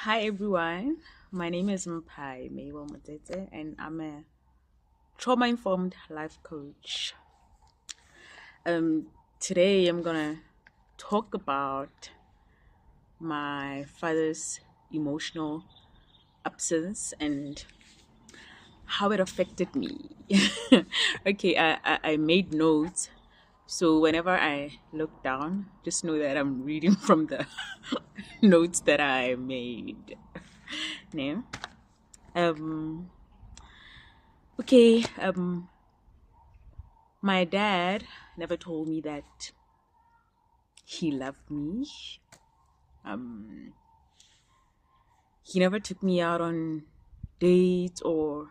Hi everyone, my name is Mpai Meiwa Mutete and I'm a trauma informed life coach. Um, Today I'm gonna talk about my father's emotional absence and how it affected me. Okay, I made notes, so whenever I look down, just know that I'm reading from the notes that I made. Yeah. Um, okay, my dad never told me that he loved me. Um, he never took me out on dates or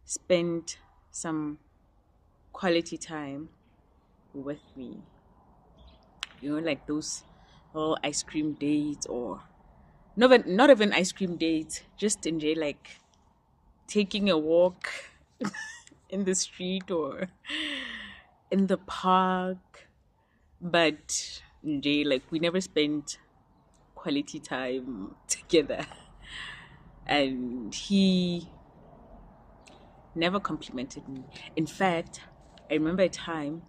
spent some quality time with me. Like those little ice cream dates or not even ice cream dates, just enjoy like taking a walk in the street or in the park. But enjoy like we never spent quality time together. And he never complimented me. In fact, I remember a time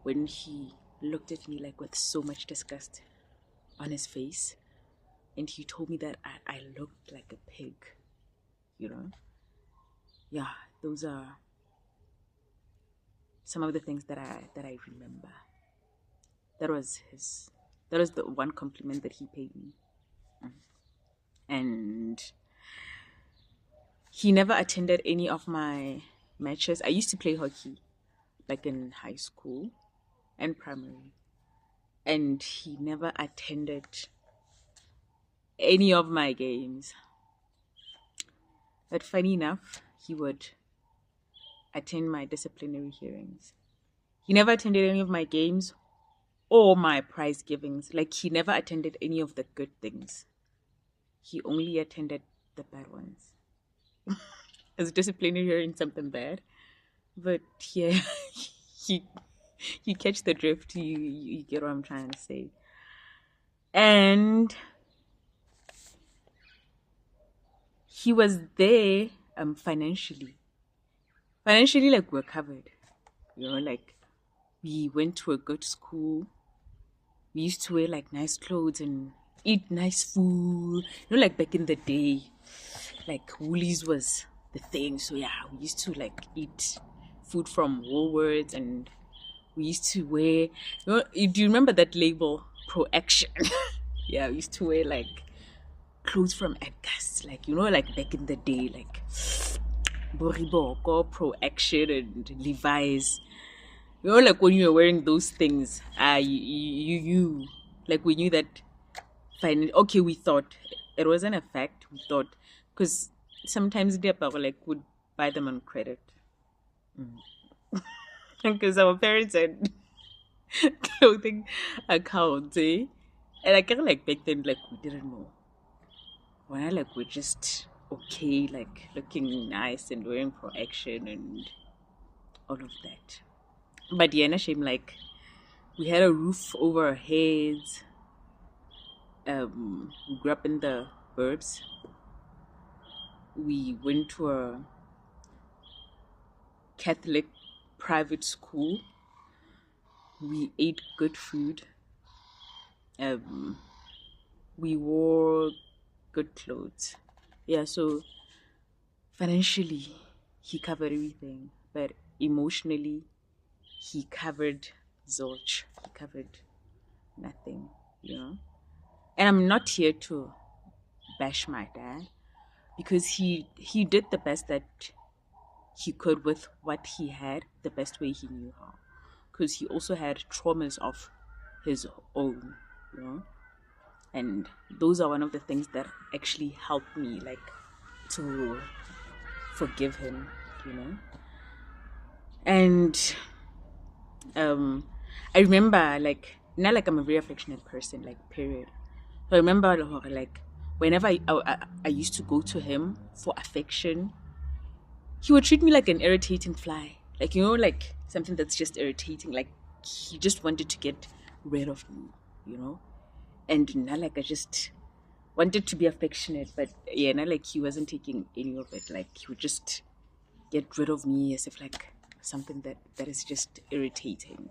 when he looked at me like with so much disgust on his face, and he told me that I looked like a pig, you know? Yeah, those are some of the things that I remember. That was his that was the one compliment that he paid me. And he never attended any of my matches. I used to play hockey like in high school and primary, and he never attended any of my games. But funny enough, he would attend my disciplinary hearings. He never attended any of my games or my prize givings. Like, he never attended any of the good things. He only attended the bad ones. Is disciplinary hearing something bad? But yeah, he you catch the drift. You get what I'm trying to say. And he was there financially. Financially, like, we're covered. Like, we went to a good school. We used to wear like nice clothes and eat nice food. Like back in the day, like Woolies was the thing. So yeah, we used to like eat food from Woolworths, and we used to wear. Do you remember that label, Pro Action? Yeah, we used to wear like clothes from Edgar's, like like back in the day, like Boriboko, Pro Action, and Levi's. Like when you were wearing those things, like we knew that. Fine, okay, we thought it wasn't a fact. We thought because sometimes the people like would buy them on credit because our parents had clothing accounts, eh? And I kind of like back then, like we didn't know. When I like we're just okay, like looking nice and wearing Pro Action and all of that. But yeah, no shame. Like we had a roof over our heads. We grew up in the burbs. We went to a Catholic private school. We ate good food. Um, we wore good clothes. Yeah, so financially, he covered everything, but emotionally, he covered zilch. He covered nothing. And I'm not here to bash my dad because he did the best that he could with what he had, the best way he knew how. Because he also had traumas of his own, you know. And those are one of the things that actually helped me, like, to forgive him. And um, I remember, like, not like I'm a very affectionate person, like, period. So I remember, like, whenever I used to go to him for affection, he would treat me like an irritating fly. Like, like something that's just irritating. Like, he just wanted to get rid of me, you know? And now, like, I just wanted to be affectionate, but yeah, not like he wasn't taking any of it. Like he would just get rid of me as if like something that is just irritating.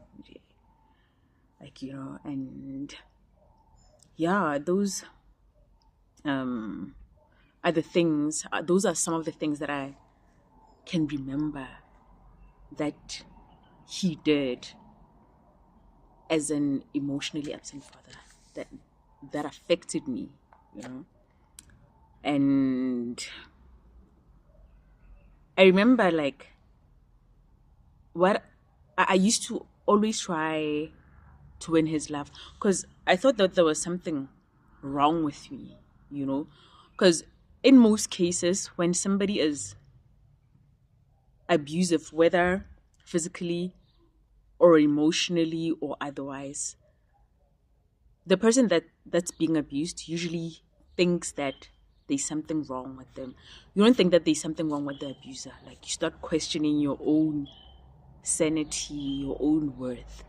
Like, and yeah, those are the things, those are some of the things that I can remember that he did as an emotionally absent father that affected me, and I remember like what I used to always try to win his love because I thought that there was something wrong with me, because in most cases when somebody is abusive, whether physically or emotionally or otherwise, the person that's being abused usually thinks that there's something wrong with them. You don't think that there's something wrong with the abuser. Like you start questioning your own sanity, your own worth.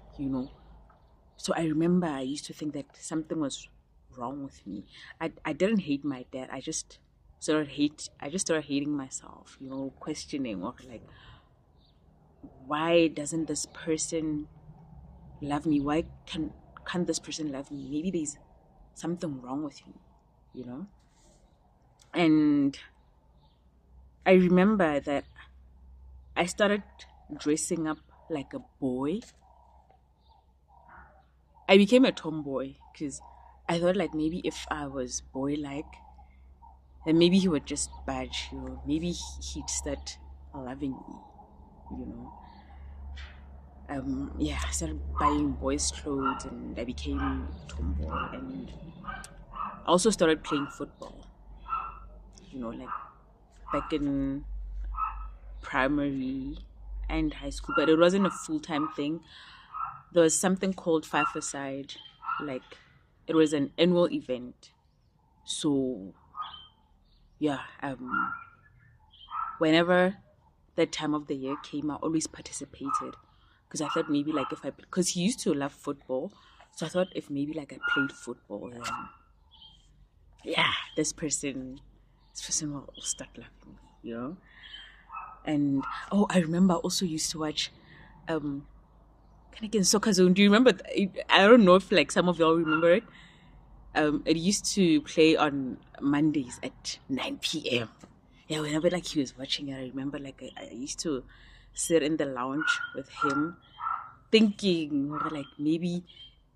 So I remember I used to think that something was wrong with me. I didn't hate my dad. I just started hating myself, questioning or like, why doesn't this person love me? Why can't this person love me? Maybe there's something wrong with me, you know? And I remember that I started dressing up like a boy. I became a tomboy because I thought like maybe if I was boy-like, then maybe he would just budge, maybe he'd start loving me, you know. Yeah, I started buying boys' clothes and I became a tomboy, and I also started playing football, like back in primary and high school, but it wasn't a full-time thing. There was something called Five-a-side, like it was an annual event. So yeah, whenever that time of the year came, I always participated because I thought maybe like because he used to love football, so I thought if maybe like I played football, then yeah, this person will start loving me. And oh, I remember I also used to watch Canadian Soccer Zone. Do you remember? I don't know if like some of y'all remember it. It used to play on Mondays at 9 p.m. Yeah, whenever like he was watching it, I remember like I used to sit in the lounge with him, thinking like maybe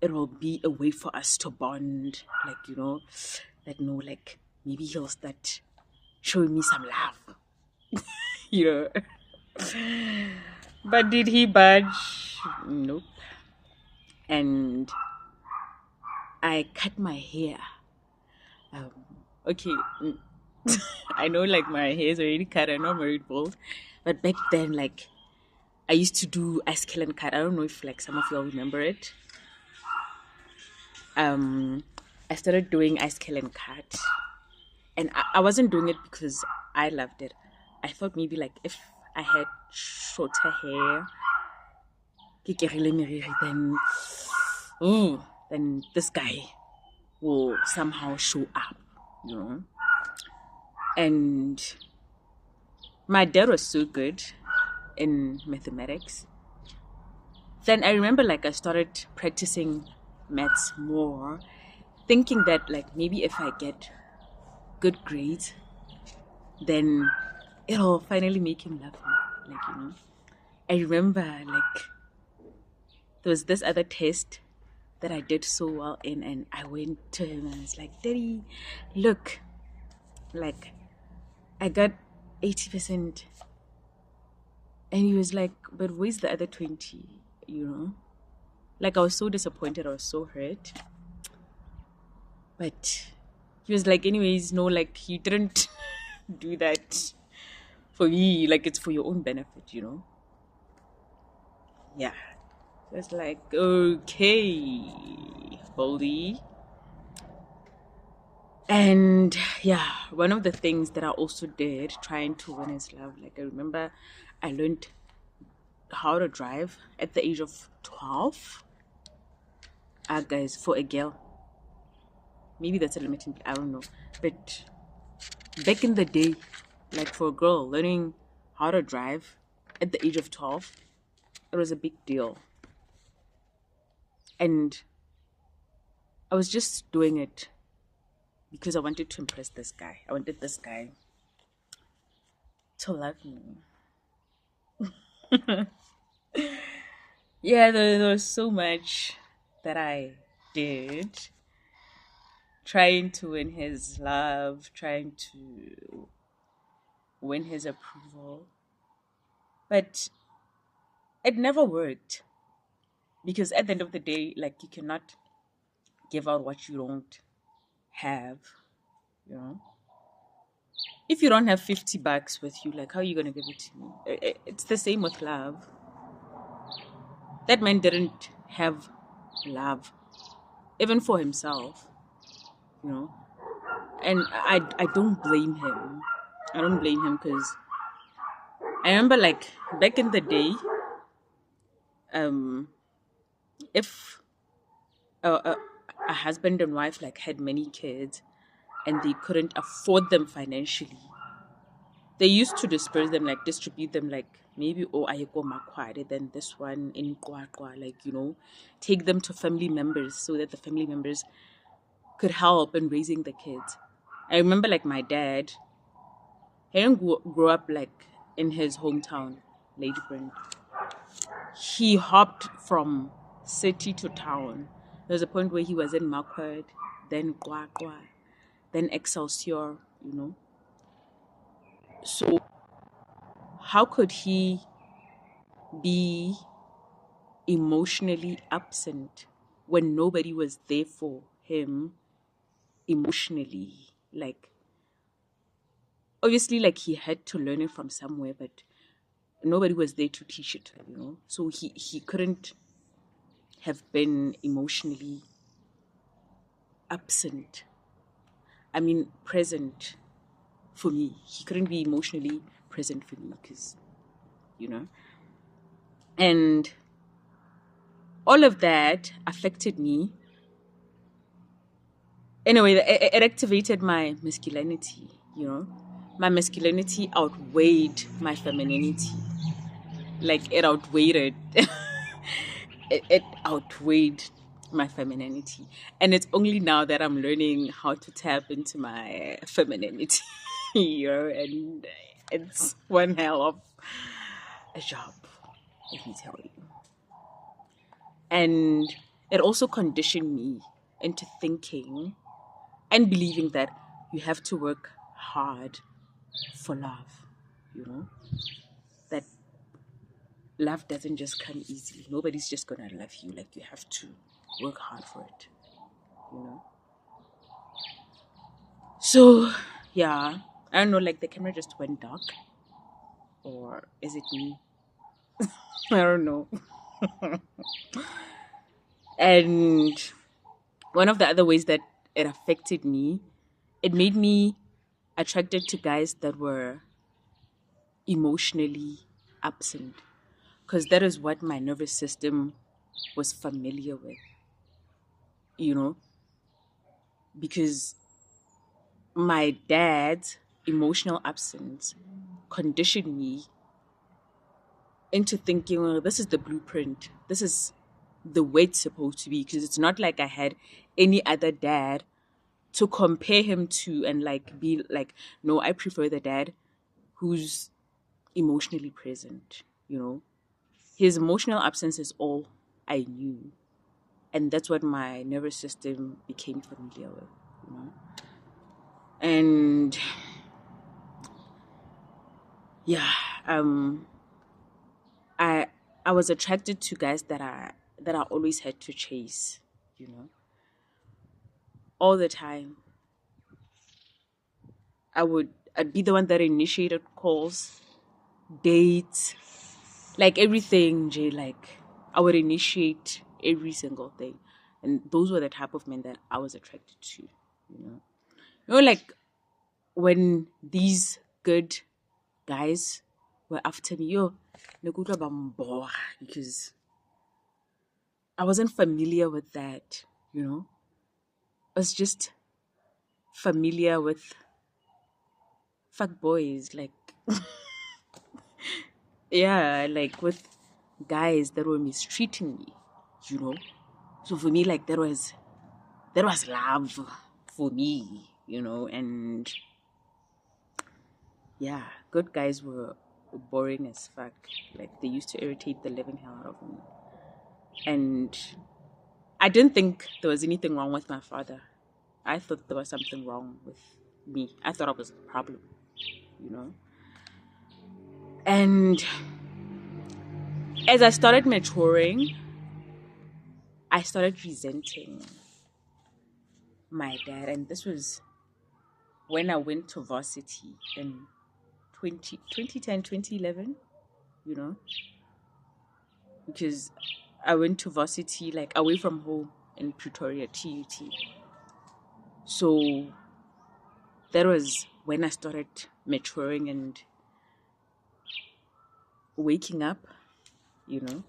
it will be a way for us to bond. Like like no, like maybe he'll start showing me some love. you know. But did he budge? Nope. And I cut my hair. Um, okay, I know like my hair is already cut. I know I'm already bald, but back then, like I used to do ice and cut. I don't know if like some of y'all remember it. I started doing ice and cut, and I wasn't doing it because I loved it. I thought maybe like if I had shorter hair, then then this guy will somehow show up. And my dad was so good in mathematics. Then I remember like I started practicing maths more, thinking that like maybe if I get good grades, then it'll finally make him love me. I remember like there was this other test that I did so well in, and I went to him and I was like, Daddy, look, like I got 80%. And he was like, but where's the other 20? Like I was so disappointed, I was so hurt. But he was like, anyways, no, like you didn't do that for me, like it's for your own benefit. Yeah. So it's like, okay, Boldy. And yeah, one of the things that I also did trying to win his love, like I remember I learned how to drive at the age of 12. Guys, for a girl. maybe that's a limiting, I don't know. But back in the day, like for a girl, learning how to drive at the age of 12, it was a big deal. And I was just doing it because I wanted to impress this guy. I wanted this guy to love me. Yeah, there was so much that I did, trying to win his love, trying to win his approval. But it never worked because at the end of the day, like, you cannot give out what you don't have, you know? If you don't have 50 bucks with you, like, how are you going to give it to me? It's the same with love. That man didn't have love, even for himself, you know? And I don't blame him. I don't blame him because I remember, like, back in the day, um, if a husband and wife, like, had many kids and they couldn't afford them financially, they used to disperse them, like distribute them, like maybe ayeko makwade, then this one in kwakwa, like, take them to family members so that the family members could help in raising the kids. I remember, like, my dad, he didn't grow up like in his hometown, Ladybrand. He hopped from city to town. There was a point where he was in Marquard, then Kwakwa, then Excelsior, So how could he be emotionally absent when nobody was there for him emotionally? Like, obviously, like, he had to learn it from somewhere, but nobody was there to teach it, So he couldn't have been emotionally absent. I mean, present for me. He couldn't be emotionally present for me because, and all of that affected me. Anyway, it activated my masculinity, My masculinity outweighed my femininity. Like, it outweighed it. It outweighed my femininity. And it's only now that I'm learning how to tap into my femininity, and it's one hell of a job, let me tell you. And it also conditioned me into thinking and believing that you have to work hard for love, that love doesn't just come easily. Nobody's just gonna love you. Like, you have to work hard for it, So, yeah, I don't know, like, the camera just went dark, or is it me? I don't know. And one of the other ways that it affected me, it made me attracted to guys that were emotionally absent, because that is what my nervous system was familiar with, because my dad's emotional absence conditioned me into thinking, well, this is the blueprint. This is the way it's supposed to be, because it's not like I had any other dad to compare him to and, like, be like, no, I prefer the dad who's emotionally present, His emotional absence is all I knew. And that's what my nervous system became familiar with, And yeah, I was attracted to guys that I always had to chase, all the time. I'd be the one that initiated calls, dates, like everything, Jay. Like, I would initiate every single thing, and those were the type of men that I was attracted to. Like, when these good guys were after me, because I wasn't familiar with that. I was just familiar with fuck boys, like yeah, like with guys that were mistreating me, you know. So for me, like that was love for me, and yeah, good guys were boring as fuck. Like they used to irritate the living hell out of me. And I didn't think there was anything wrong with my father. I thought there was something wrong with me. I thought I was the problem, you know. And as I started maturing, I started resenting my dad. And this was when I went to varsity in 2010, 2011, you know, because I went to varsity like away from home in Pretoria, TUT. So that was when I started maturing and waking up, you know.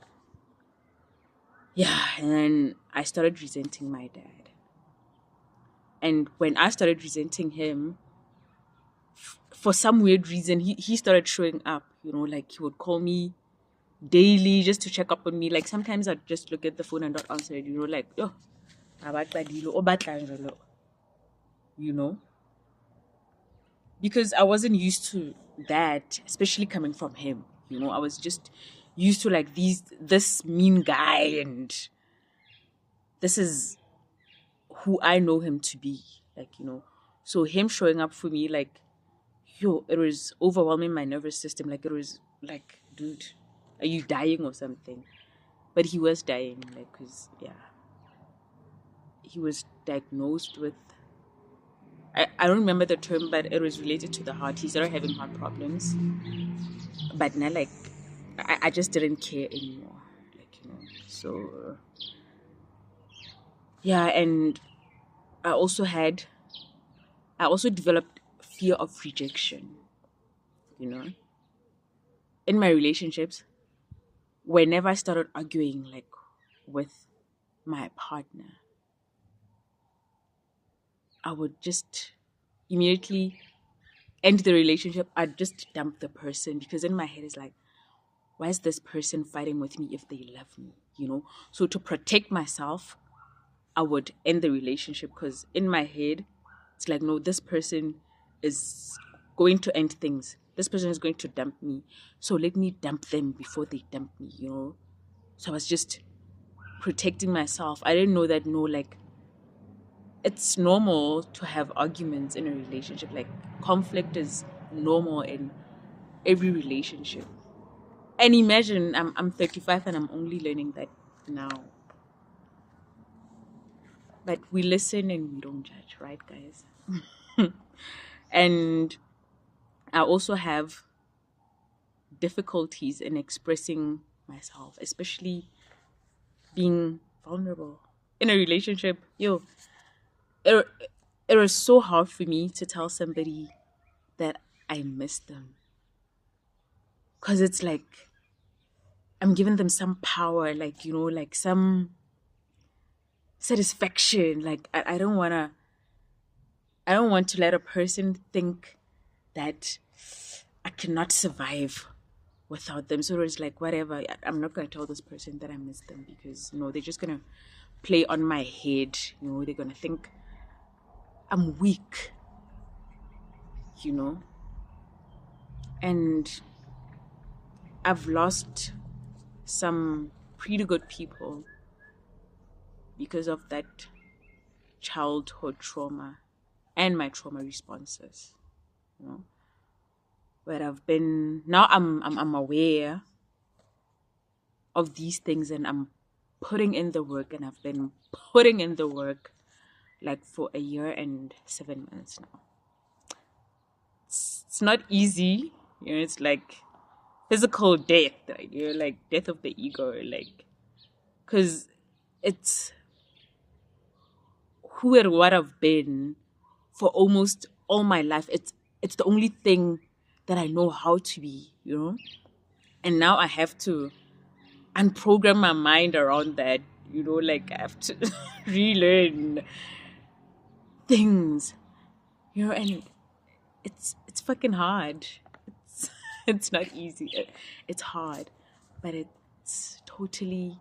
Yeah, and then I started resenting my dad. And when I started resenting him, for some weird reason, he started showing up, like he would call me daily just to check up on me. Like sometimes I'd just look at the phone and not answer it, like, yo, abaqalile, o batlang jwalo, you know, because I wasn't used to that, especially coming from him. I was just used to like this mean guy, and this is who I know him to be, like, so him showing up for me, like, yo, it was overwhelming my nervous system. Like it was like, dude, are you dying or something? But he was dying, like, because yeah, he was diagnosed with, I don't remember the term, but it was related to the heart. He started having heart problems. But now, like, I just didn't care anymore. Like, so, yeah, and I also developed fear of rejection, in my relationships. Whenever I started arguing, like, with my partner, I would just immediately end the relationship. I'd just dump the person, because in my head it's like, why is this person fighting with me if they love me? So to protect myself, I would end the relationship, because in my head it's like, no, this person is going to end things. This person is going to dump me. So let me dump them before they dump me, So I was just protecting myself. I didn't know that, no, like, it's normal to have arguments in a relationship. Like, conflict is normal in every relationship. And imagine I'm 35 and I'm only learning that now. But we listen and we don't judge, right, guys? And I also have difficulties in expressing myself, especially being vulnerable in a relationship. It, it was so hard for me to tell somebody that I miss them, because it's like I'm giving them some power, like, like some satisfaction. Like I don't want to let a person think that I cannot survive without them. So it's like, whatever, I'm not going to tell this person that I miss them, because they're just going to play on my head. They're going to think I'm weak, and I've lost some pretty good people because of that childhood trauma and my trauma responses, where I've been, now I'm aware of these things, and I'm putting in the work, and I've been putting in the work like for a year and 7 months now. It's not easy, it's like physical death, like death of the ego, like, because it's who and what I've been for almost all my life. It's the only thing that I know how to be, and now I have to unprogram my mind around that, like I have to relearn things. and it's fucking hard. It's it's not easy. It's hard, but it's totally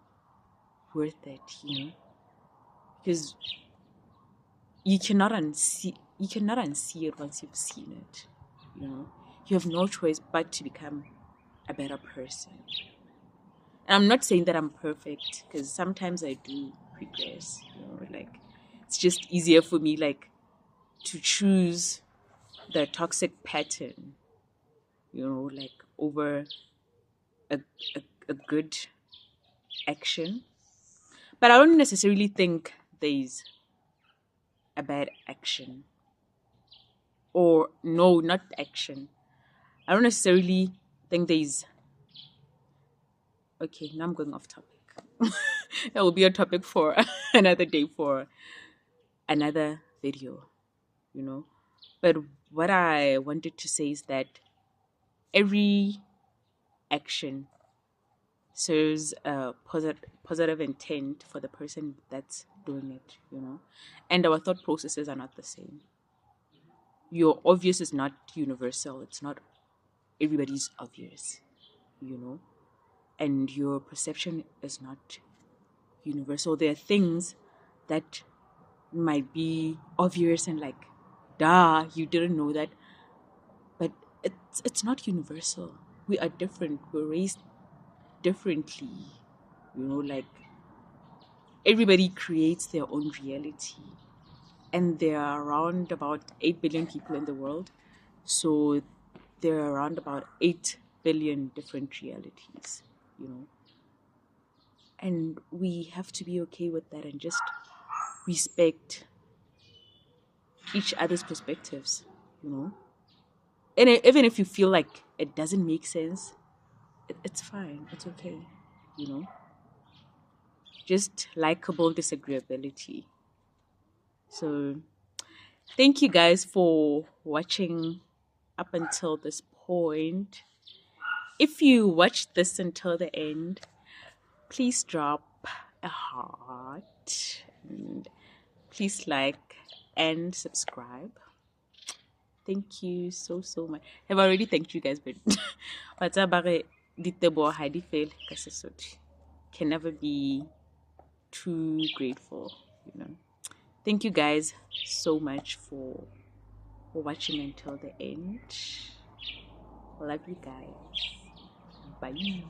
worth it, because you cannot unsee it once you've seen it. You have no choice but to become a better person. And I'm not saying that I'm perfect, because sometimes I do regress. Like, it's just easier for me, like, to choose the toxic pattern, like, over a, a good action. But I don't necessarily think there's a bad action. Or, no, not action. I don't necessarily think there's. Okay, now I'm going off topic. That will be a topic for another day, for another video, But what I wanted to say is that every action serves a positive intent for the person that's doing it, And our thought processes are not the same. Your obvious is not universal. It's not everybody's obvious, And your perception is not universal. There are things that might be obvious and like, duh, you didn't know that. But it's not universal. We are different. We're raised differently. Like, everybody creates their own reality. And there are around about 8 billion people in the world. So there are around about 8 billion different realities, And we have to be okay with that and just respect each other's perspectives, And even if you feel like it doesn't make sense, it's fine. It's okay, Just likable disagreeability. So, thank you guys for watching up until this point. If you watched this until the end, please drop a heart and please like and subscribe. Thank you so much. I've already thanked you guys, but can never be too grateful, Thank you guys so much for watching until the end. Love you guys. Bye.